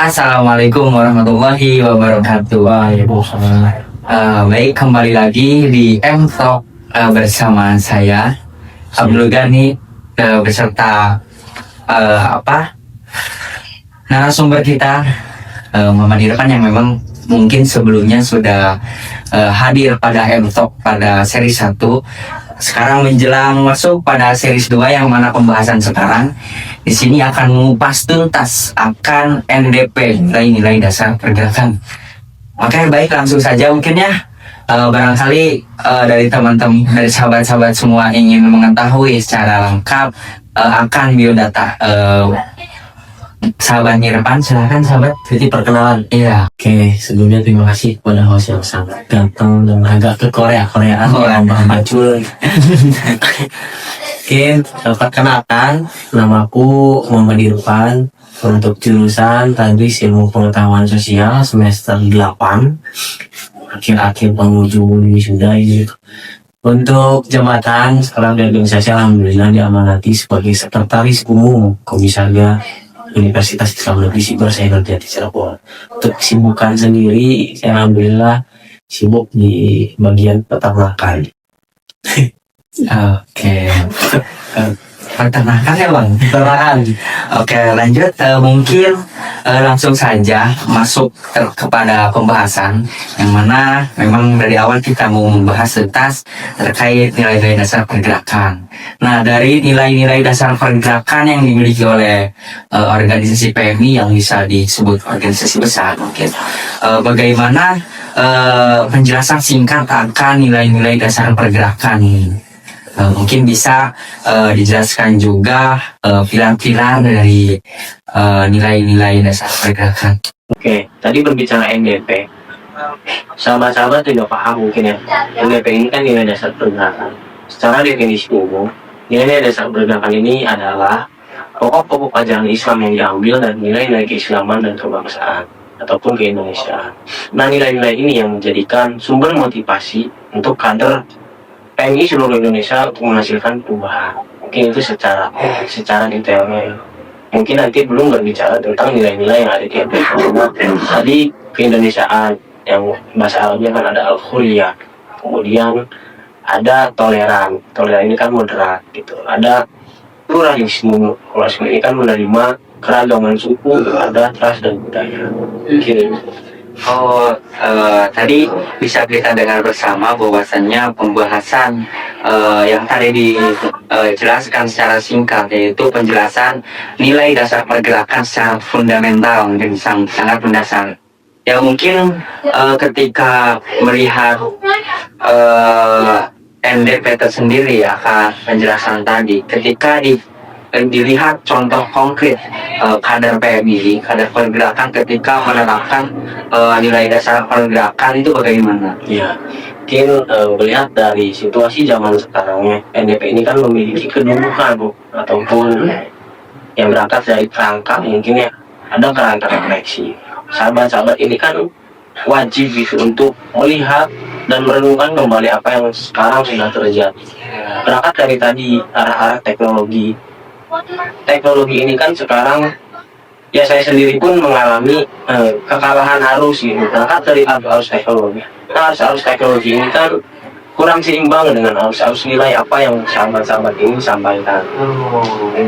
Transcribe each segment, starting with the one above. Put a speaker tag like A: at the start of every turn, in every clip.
A: Assalamualaikum warahmatullahi wabarakatuh.
B: Waalaikumsalam.
A: Baik, kembali lagi di M Talk bersama saya Abdul Ghani beserta narasumber kita Muhammad Irfan yang memang mungkin sebelumnya sudah hadir pada M Talk pada seri 1. Sekarang menjelang masuk pada series 2 yang mana pembahasan sekarang di sini akan mengupas tuntas akan NDP, nilai-nilai dasar pergerakan. Oke, baik, langsung saja mungkin ya. Barangkali dari teman-teman, dari sahabat-sahabat semua ingin mengetahui secara lengkap akan biodata sahabat Irfan. Silakan sahabat.
B: Jadi perkenalan.
A: Iya.
B: Oke, sebelumnya terima kasih kepada host yang sangat ganteng dan agak ke Koreaan yang macul. Oke, perkenalkan, namaku Muhammad Irfan. Untuk jurusan tadi ilmu pengetahuan sosial semester 8. Akhir-akhir penghujung wisuda ini. Untuk jabatan sekarang di organisasi alhamdulillah diamanati sebagai sekretaris umum Komisaria Universitas Islam Negeri Siber Sainurjaya di Cirebon. Untuk kesibukan sendiri, saya alhamdulillah sibuk di bagian peternakan.
A: Oke. Peternakan ya bang?
B: Peternakan.
A: Oke, lanjut. Mungkin langsung saja masuk kepada pembahasan yang mana memang dari awal kita mau membahas terkait nilai-nilai dasar pergerakan. Nah, dari nilai-nilai dasar pergerakan yang dimiliki oleh organisasi PMI yang bisa disebut organisasi besar mungkin, bagaimana penjelasan singkat akan nilai-nilai dasar pergerakan ini? Mungkin bisa dijelaskan juga pilar-pilar dari nilai-nilai dasar pergerakan.
B: Oke, tadi berbicara NDP. Sahabat-sahabat tidak paham mungkin ya. NDP ini kan nilai dasar pergerakan. Secara definisi umum, nilai dasar pergerakan ini adalah pokok-pokok ajaran Islam yang diambil dan nilai-nilai keislaman dan kebangsaan ataupun keindonesiaan. Nah, nilai-nilai ini yang menjadikan sumber motivasi untuk kader PMI seluruh Indonesia untuk menghasilkan perubahan. Mungkin itu secara detailnya. Mungkin nanti belum berbicara tentang nilai-nilai yang ada di NDP. Tadi keindonesiaan yang bahasa Arabnya kan ada al-khuriyah. Kemudian ada toleran. Toleran ini kan moderat gitu. Ada pluralisme. Pluralisme ini kan menerima keragaman suku, adat, ras dan budaya. Gitu.
A: Tadi bisa kita dengar bersama bahwasannya pembahasan yang tadi dijelaskan secara singkat, yaitu penjelasan nilai dasar pergerakan secara fundamental dan sangat mendasar. Ya mungkin ketika melihat NDP tersendiri ya, penjelasan tadi, ketika dilihat contoh konkret kader PMI, kader pergerakan ketika menerapkan nilai dasar pergerakan itu bagaimana?
B: Ya, mungkin melihat dari situasi zaman sekarang ya, NDP ini kan memiliki kedudukan ataupun yang berangkat dari kerangka mungkin ya, ada kerangka refleksi. Sahabat-sahabat ini kan wajib gitu untuk melihat dan merenungkan kembali apa yang sekarang sudah terjadi. Berangkat dari tadi arah-arah teknologi ini kan sekarang ya saya sendiri pun mengalami kekalahan arus gitu. Berangkat dari arus teknologi. Nah, arus teknologi ini kan kurang seimbang dengan arus nilai apa yang sahabat-sahabat ini sampaikan.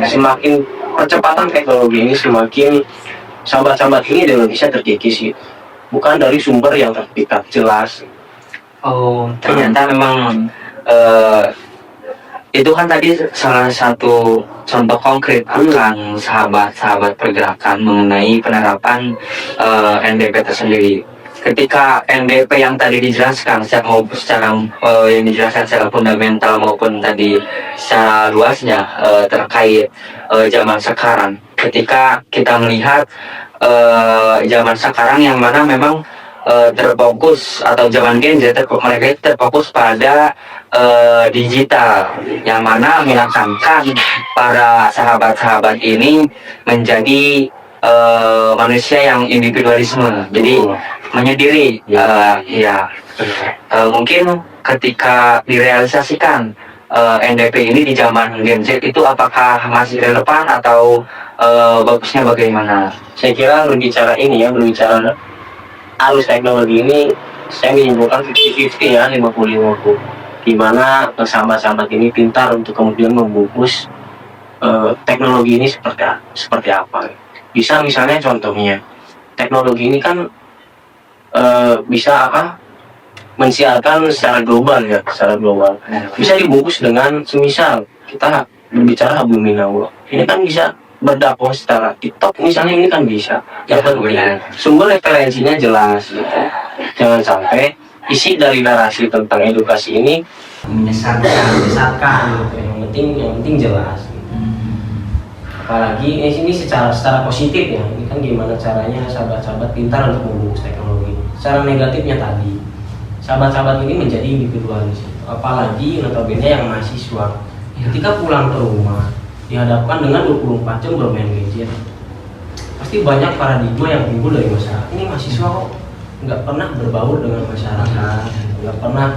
B: Semakin percepatan teknologi ini, semakin sahabat-sahabat ini dengan bisa terkikis gitu. Bukan dari sumber yang terpikat jelas.
A: Ternyata memang itu kan tadi salah satu contoh konkret akan sahabat-sahabat pergerakan mengenai penerapan NDP tersendiri. Ketika NDP yang tadi dijelaskan secara yang dijelaskan secara fundamental maupun tadi secara luasnya terkait zaman sekarang. Ketika kita melihat zaman sekarang yang mana memang terfokus atau zaman Gen Z mereka terfokus pada digital, yang mana menekankan para sahabat-sahabat ini menjadi manusia yang individualisme, jadi menyendiri. Mungkin ketika direalisasikan NDP ini di zaman Gen Z itu apakah masih relevan atau bagusnya bagaimana?
B: Saya kira berbicara ini ya, berbicara arus teknologi ini, saya menyimpulkan 50-50 ya, 50-50. Di mana sahabat-sahabat ini pintar untuk kemudian membungkus teknologi ini seperti apa. Bisa misalnya contohnya, teknologi ini kan bisa mensiarkan secara global ya, secara global. Bisa dibungkus dengan semisal kita berbicara hablum minallah. Ini kan bisa berdakwah secara TikTok misalnya, ini kan bisa. Yang penting sumber referensinya jelas gitu. Jangan sampai isi dari narasi tentang edukasi ini menyesatkan gitu. Yang penting jelas gitu. Apalagi ini secara positif ya, ini kan gimana caranya sahabat-sahabat pintar untuk membungkus teknologi. Secara negatifnya tadi, sahabat-sahabat ini menjadi individualis, apalagi notabene yang mahasiswa ketika pulang ke rumah dihadapkan dengan 24 jam bermain gadget, pasti banyak paradigma yang timbul dari masyarakat. Ini mahasiswa kok nggak pernah berbaur dengan masyarakat, nggak pernah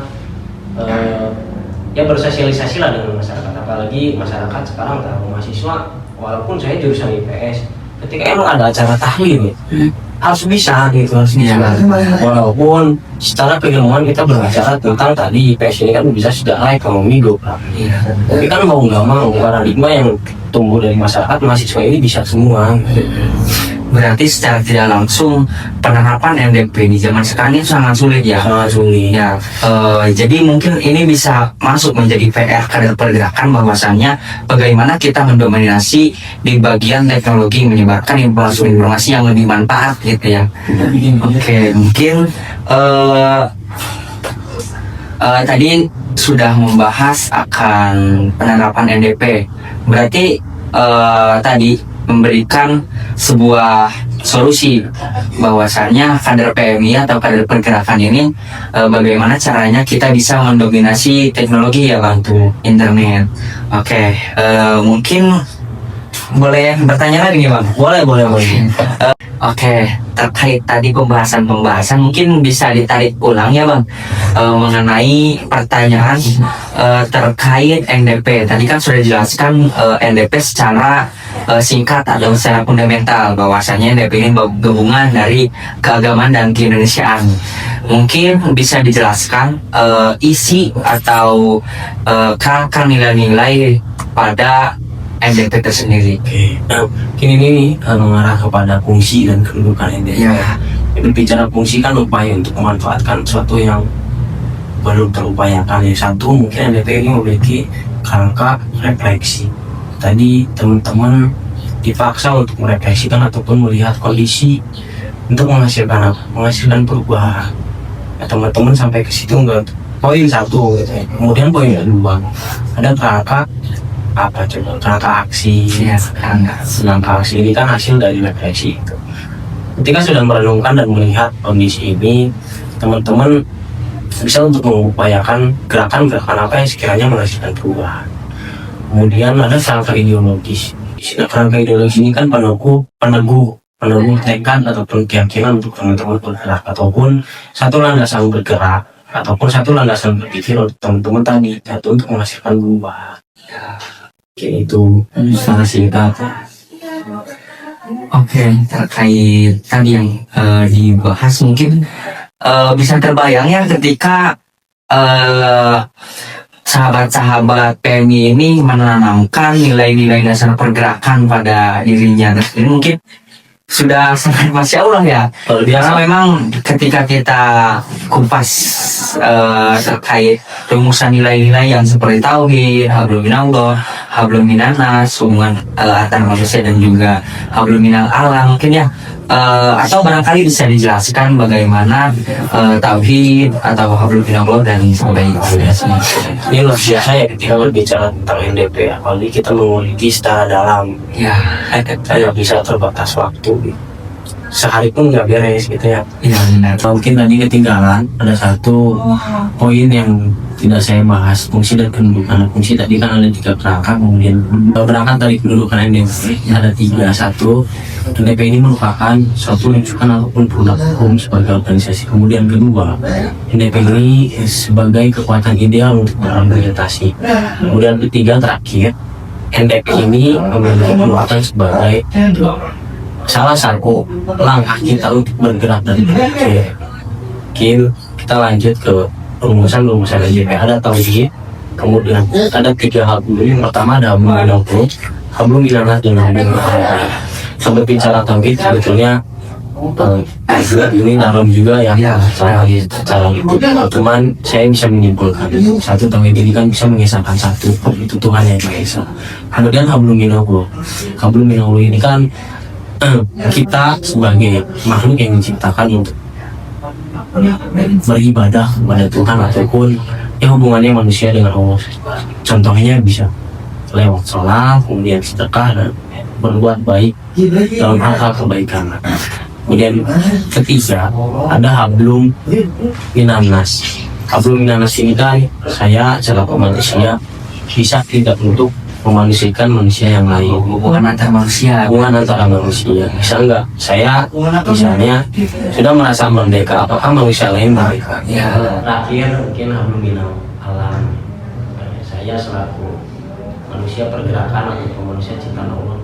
B: ya bersosialisasi lah dengan masyarakat. Apalagi masyarakat sekarang tahu mahasiswa, walaupun saya jurusan IPS, ketika emang ada acara tahlil harus bisa gitu, harus bisa. Walaupun secara keilmuan kita berbicara tentang tadi IPS ini kan bisa sudah naik ekonomi goprak. Tapi kan mau nggak mau paradigma yang tumbuh dari masyarakat mahasiswa ini bisa semua.
A: Berarti secara tidak langsung penerapan NDP di zaman sekarang ini sangat sulit ya.
B: Sangat sulit.
A: Ya, jadi mungkin ini bisa masuk menjadi PR kader pergerakan bahwasannya bagaimana kita mendominasi di bagian teknologi menyebarkan informasi yang lebih manfaat gitu ya. Oke, mungkin tadi sudah membahas akan penerapan NDP. Berarti tadi memberikan sebuah solusi bahwasannya kader PMI atau kader pergerakan ini bagaimana caranya kita bisa mendominasi teknologi ya Bang, internet. Oke, mungkin boleh bertanya lagi nih Bang?
B: Boleh.
A: Oke, terkait tadi pembahasan mungkin bisa ditarik ulang ya Bang, mengenai pertanyaan terkait NDP. Tadi kan sudah dijelaskan NDP secara singkat atau secara fundamental bahwasanya NDP ini gabungan dari keagamaan dan keindonesiaan. Mungkin bisa dijelaskan isi atau kakak nilai-nilai pada NDP tersendiri.
B: Kini ini mengarah kepada fungsi dan kedudukan NDP.
A: Ya.
B: Berbicara fungsi kan upaya untuk memanfaatkan sesuatu yang belum terupayakan. Yang satu, mungkin NDP ini memiliki kerangka refleksi. Tadi teman-teman dipaksa untuk merefleksikan ataupun melihat kondisi untuk menghasilkan perubahan. Ya, teman-teman sampai ke situ enggak? Poin satu gitu ya. Kemudian poin kedua, ada kerangka kerangka aksi. Kerangka aksi ini kan hasil dari refleksi itu. Ketika sudah merenungkan dan melihat kondisi ini, teman-teman bisa untuk mengupayakan gerakan-gerakan apa yang sekiranya menghasilkan perubahan. Kemudian ada kerangka ideologis. Kerangka ideologis ini kan peneguh tekad ataupun keyakinan untuk teman-teman bergerak, ataupun satu landasan bergerak, ataupun satu landasan berpikir untuk teman-teman tadi, yaitu untuk menghasilkan perubahan. Kayak itu sangat singkat.
A: Oke, terkait tadi yang dibahas mungkin bisa terbayang ya ketika sahabat-sahabat PMI ini menanamkan nilai-nilai dasar pergerakan pada dirinya. Ini mungkin sudah sangat Masya Allah ya. Karena memang ketika kita kupas terkait rumusan nilai-nilai yang seperti tauhid, hablum minallah, hablum minannas, hubungan antar manusia dan juga hablum minal alam, mungkin ya atau barangkali bisa dijelaskan bagaimana tauhid atau hablum minallah dan sebagainya.
B: Ini luar biasa ya ketika berbicara tentang NDP, apalagi kita mengulik secara dalam.
A: Ya,
B: Saya bisa terbatas waktu. sehari pun nggak beres gitu ya.
A: Iya benar.
B: Mungkin tadi ketinggalan ada satu poin yang tidak saya bahas, fungsi dan kedudukan. Fungsi tadi kan ada 3 kerangka, kemudian berangkat dari kedudukan NDP ada 3. Satu, NDP ini merupakan suatu rujukan ataupun produk hukum sebagai organisasi. Kemudian kedua, NDP ini sebagai kekuatan ideal untuk berargumentasi. Kemudian ketiga terakhir, NDP ini memiliki kekuatan sebagai salah satu langkah kita untuk bergerak dari Oke, kita lanjut ke rumusan NDP. Ada tauhid, kemudian ada 3 hal dulu. Yang pertama ada hablum minallah dan hablum minallah. Sampai bicara tauhid sebetulnya ini dalam juga ya cara itu. Cuman saya bisa menyimpulkan satu, tauhid ini kan bisa mengesahkan satu, itu Tuhan yang Maha Esa. Kemudian hablum minallah ini kan kita sebagai makhluk yang diciptakan untuk beribadah kepada Tuhan ataupun yang hubungannya manusia dengan Allah. Contohnya bisa lewat sholat, kemudian sedekah dan berbuat baik dalam hal-hal kebaikan. Kemudian ketiga ada hablum minannas. Hablum minannas ini kan saya selaku manusia bisa tidak untuk memanusiakan manusia yang lain.
A: Hubungan antar manusia.
B: Bisa enggak? Saya misalnya sudah merasa merdeka, apakah manusia lain merdeka?
A: Ya.
B: Terakhir mungkin hablum minal alam. Saya selaku manusia pergerakan atau manusia ciptaan Allah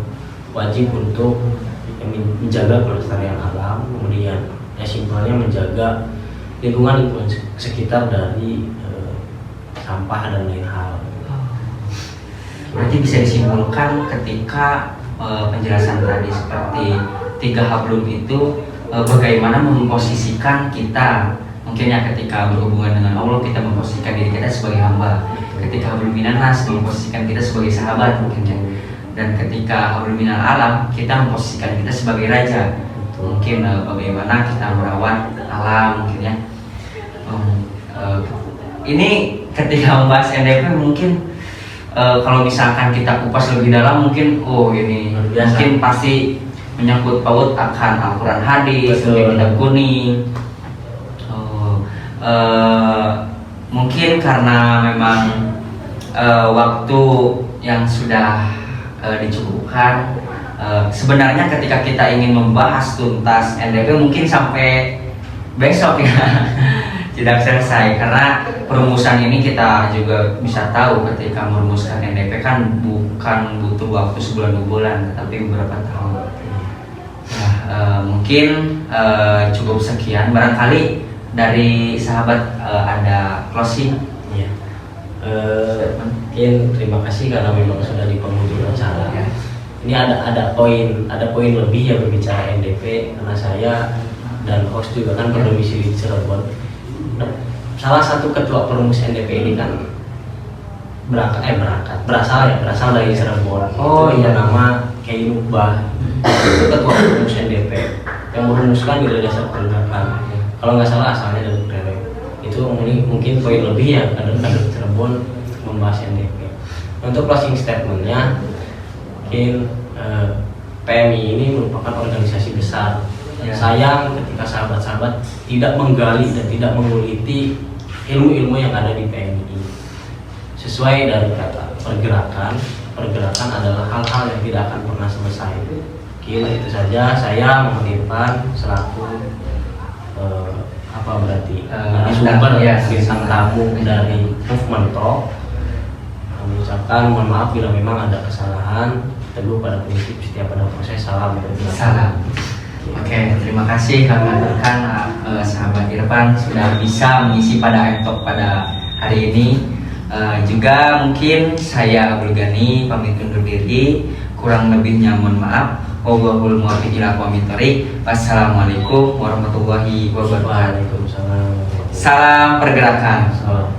B: wajib untuk menjaga kelestarian alam, kemudian simpelnya menjaga lingkungan sekitar dari sampah dan lain hal.
A: Berarti bisa disimpulkan ketika penjelasan tadi seperti 3 hablum itu bagaimana memposisikan kita, mungkin ya ketika berhubungan dengan Allah kita memposisikan diri kita sebagai hamba, ketika hablum minannas memposisikan kita sebagai sahabat mungkin ya, dan ketika hablum minal alam kita memposisikan kita sebagai raja, mungkin bagaimana kita merawat alam mungkin ya. Ini ketika membahas NDP mungkin kalau misalkan kita kupas lebih dalam mungkin mungkin pasti menyangkut paut akan Al-Quran hadis, kitab kuning. Mungkin karena memang waktu yang sudah dicukupkan, sebenarnya ketika kita ingin membahas tuntas NDP mungkin sampai besok ya tidak selesai, karena perumusan ini kita juga bisa tahu ketika merumuskan NDP kan bukan butuh waktu sebulan 2 bulan tetapi beberapa tahun. Mungkin cukup sekian, barangkali dari sahabat ada closing
B: ya. Mungkin terima kasih karena memang sudah di penghujung acara ya. Ini ada poin lebih yang berbicara NDP karena saya dan host juga kan berdomisili di Cirebon. Salah satu ketua perumus NDP ini kan berasal dari Cirebon. Iya, nama Kiai Nubah. Itu ketua perumus NDP yang merumuskan nilai dasar pergerakan. Kalau nggak salah asalnya dari Krele. Itu mungkin poin lebih ya kader Cirebon membahas NDP. Untuk closing statementnya, mungkin PMI ini merupakan organisasi besar. Sayang ketika sahabat-sahabat tidak menggali dan tidak menguliti ilmu-ilmu yang ada di PMI. Sesuai dari kata pergerakan adalah hal-hal yang tidak akan pernah selesai. Itu saja. Saya mengucapkan selaku sumber bintang tamu dari Movement Talk, mengucapkan mohon maaf bila memang ada kesalahan. Teguh pada prinsip setiap ada proses, salam.
A: Oke, terima kasih kami aturkan sahabat Irfan sudah bisa mengisi pada M-Talk pada hari ini. Juga mungkin saya Abdul Ghani pamit undur diri, kurang lebihnya mohon maaf. Wallahul muwaffiq ila aqwamit thoriq. Wassalamualaikum warahmatullahi wabarakatuh.
B: Waalaikumsalam.
A: Salam pergerakan.
B: Salam.